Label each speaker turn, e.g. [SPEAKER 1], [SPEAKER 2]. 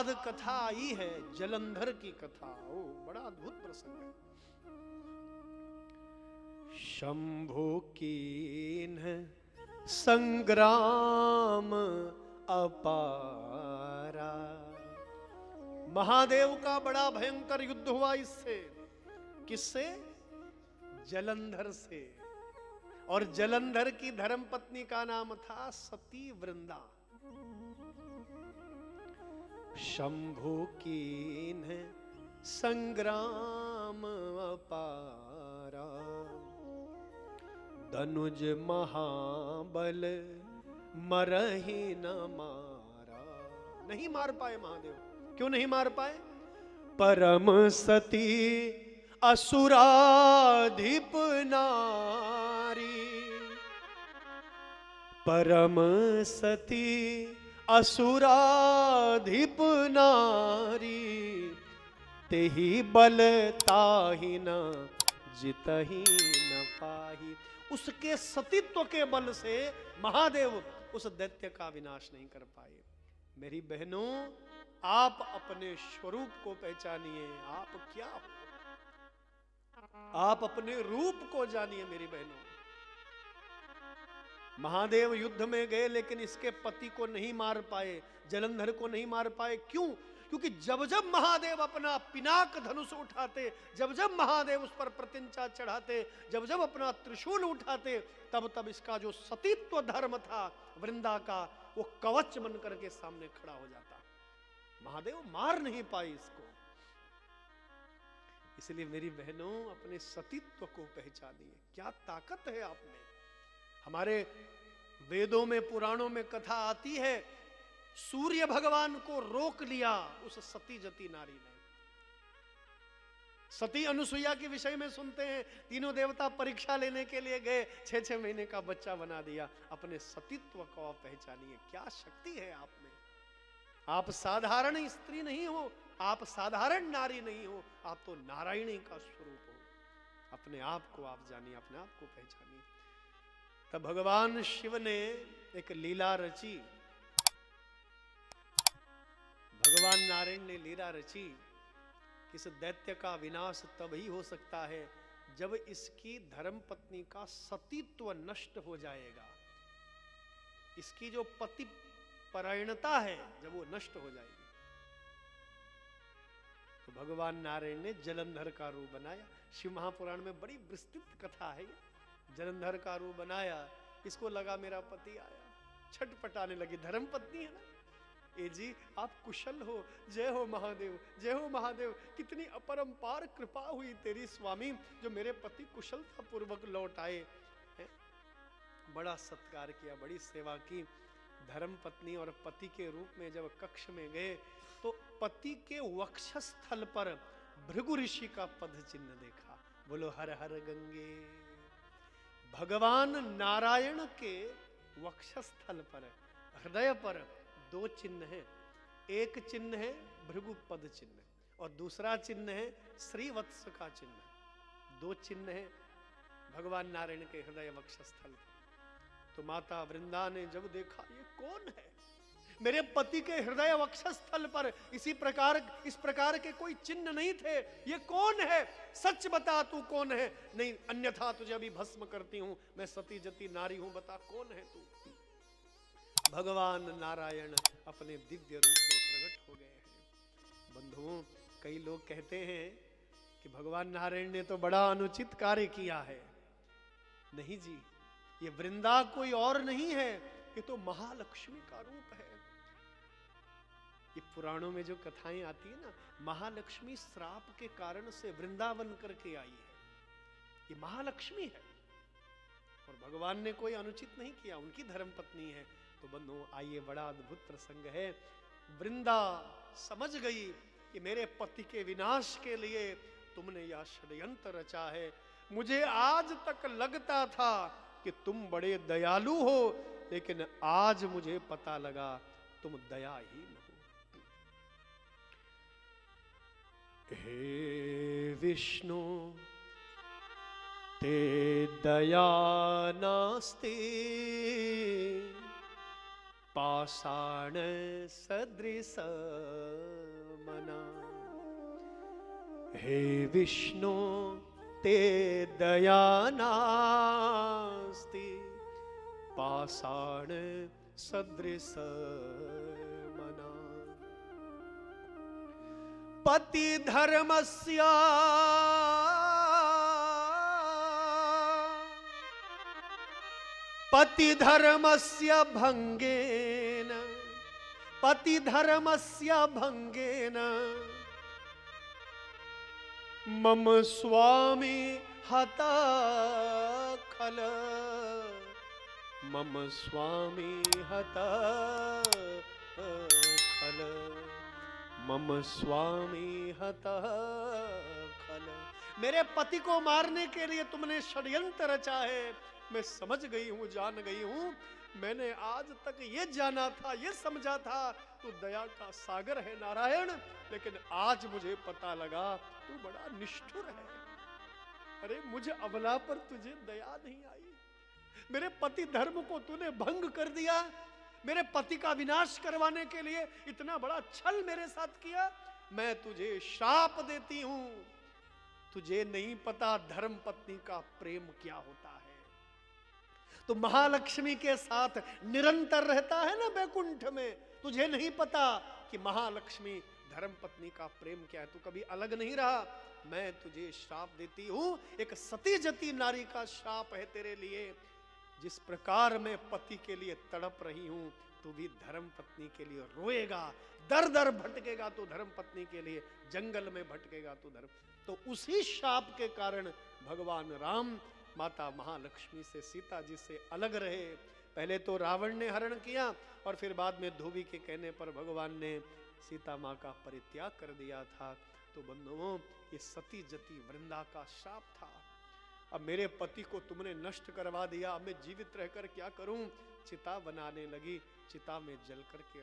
[SPEAKER 1] बाद कथा आई है जलंधर की कथा। ओ बड़ा अद्भुत प्रसंग है। शंभु कीन संग्राम अपारा। महादेव का बड़ा भयंकर युद्ध हुआ इससे। किससे? जलंधर से। और जलंधर की धर्मपत्नी का नाम था सती वृंदा। शंभु कीन संग्राम अपारा, धनुज महाबल मरहि न मारा। नहीं मार पाए महादेव। क्यों नहीं मार पाए? परम सती असुराधिप नारी, परम सती असुराधिप नारी, तेहि बल ताहि न जितहि न पाहि। उसके सतीत्व के बल से महादेव उस दैत्य का विनाश नहीं कर पाए। मेरी बहनों, आप अपने स्वरूप को पहचानिए। आप क्या हो? आप अपने रूप को जानिए मेरी बहनों। महादेव युद्ध में गए लेकिन इसके पति को नहीं मार पाए, जलंधर को नहीं मार पाए। क्यों? क्योंकि जब जब महादेव अपना पिनाक धनुष उठाते, जब जब महादेव उस पर प्रत्यंचा चढ़ाते, जब जब अपना त्रिशूल उठाते, तब तब इसका जो सतीत्व धर्म था वृंदा का, वो कवच बन करके सामने खड़ा हो जाता। महादेव मार नहीं पाए इसको। इसलिए मेरी बहनों, अपने सतीत्व को पहचानिए। क्या ताकत है आप में। हमारे वेदों में, पुराणों में कथा आती है, सूर्य भगवान को रोक लिया उस सती जती नारी ने। सती अनुसुईया के विषय में सुनते हैं, तीनों देवता परीक्षा लेने के लिए गए, 6-6 महीने का बच्चा बना दिया। अपने सतीत्व को आप पहचानिए। क्या शक्ति है आप में। आप साधारण स्त्री नहीं हो, आप साधारण नारी नहीं हो, आप तो नारायणी का स्वरूप हो। अपने आप को आप जानिए, अपने आप को पहचानिए। तब भगवान शिव ने एक लीला रची। भगवान नारायण ने लीला रची। इस दैत्य का विनाश तभी हो सकता है जब इसकी धर्मपत्नी का सतीत्व नष्ट हो जाएगा। इसकी जो पति परायणता है, जब वो नष्ट हो जाएगी, तो भगवान नारायण ने जलंधर का रूप बनाया। शिव महापुराण में बड़ी विस्तृत कथा है। जलंधर का रूप बनाया। इसको लगा मेरा पति आया, छटपटाने लगी। धर्मपत्नी है ना। ए जी, आप कुशल हो। जय हो महादेव, जय हो महादेव। कितनी अपरंपार कृपा हुई तेरी स्वामी, जो मेरे पति कुशलता पूर्वक लौट आए। बड़ा सत्कार किया, बड़ी सेवा की। धर्मपत्नी और पति के रूप में जब कक्ष में गए, तो पति के वक्षस्थल पर भृगु ऋषि का पद चिन्ह देखा। बोलो हर हर गंगे। भगवान नारायण के वक्षस्थल पर, हृदय पर 2 चिन्ह हैं। एक चिन्ह है भृगु पद चिन्ह और दूसरा चिन्ह है श्रीवत्स का चिन्ह। 2 चिन्ह है भगवान नारायण के हृदय वक्षस्थल पर। तो माता वृंदा ने जब देखा, ये कौन है? मेरे पति के हृदय वक्षस्थल पर इस प्रकार के कोई चिन्ह नहीं थे। ये कौन है? सच बता, तू कौन है? नहीं, अन्यथा तुझे अभी भस्म करती हूं। मैं सती जती नारी हूं, बता कौन है तू? भगवान नारायण अपने दिव्य रूप में प्रकट हो गए हैं। बंधुओं, कई लोग कहते हैं कि भगवान नारायण ने तो बड़ा अनुचित कार्य किया है। नहीं जी, ये वृंदा कोई और नहीं है, ये तो महालक्ष्मी का रूप है। ये पुराणों में जो कथाएं आती है ना, महालक्ष्मी श्राप के कारण से वृंदावन करके आई है। ये महालक्ष्मी है और भगवान ने कोई अनुचित नहीं किया, उनकी धर्मपत्नी है। तो बंधुओं, आइए, बड़ा अद्भुत प्रसंग है। वृंदा समझ गई कि मेरे पति के विनाश के लिए तुमने यह षड्यंत्र रचा है। मुझे आज तक लगता था कि तुम बड़े दयालु हो, लेकिन आज मुझे पता लगा तुम दयाहीन हो। हे विष्णु, ते दया नास्ति, पाषाण सदृश हे विष्णु ते दया नास्ति पाषाण सदृश मना पति धर्मस्य भंगेन पति धर्मस्य भंगेन मम स्वामी हता खल मम स्वामी हता खल मम स्वामी हता खल। मेरे पति को मारने के लिए तुमने षड्यंत्र रचा है। मैं समझ गई हूं, जान गई हूं। मैंने आज तक ये जाना था, ये समझा था तू दया का सागर है नारायण, लेकिन आज मुझे पता लगा तू बड़ा निष्ठुर है। अरे मुझे अबला पर तुझे दया नहीं आई। मेरे पति धर्म को तूने भंग कर दिया। मेरे पति का विनाश करवाने के लिए इतना बड़ा छल मेरे साथ किया। मैं तुझे श्राप देती हूं। तुझे नहीं पता धर्म पत्नी का प्रेम क्या होता है। तो महालक्ष्मी के साथ निरंतर रहता है ना बैकुंठ में। तुझे नहीं पता कि महालक्ष्मी धर्म पत्नी का प्रेम क्या है। तू कभी अलग नहीं रहा। मैं तुझे श्राप देती हूं। एक सती जती नारी का श्राप है तेरे लिए। जिस प्रकार मैं पति के लिए तड़प रही हूं, तू भी धर्म पत्नी के लिए रोएगा। दर दर भटकेगा तू धर्म पत्नी के लिए, जंगल में भटकेगा तू धर्म। तो उसी श्राप के कारण भगवान राम माता महालक्ष्मी से, सीता जी से अलग रहे। पहले तो रावण ने हरण किया और फिर बाद में धोबी के कहने पर भगवान ने सीता माँ का परित्याग कर दिया था। तो बंधुओं, ये सती जती वृंदा का श्राप था। अब मेरे पति को तुमने नष्ट करवा दिया। अब मैं जीवित रहकर क्या करूं? चिता बनाने लगी। चिता में जल करके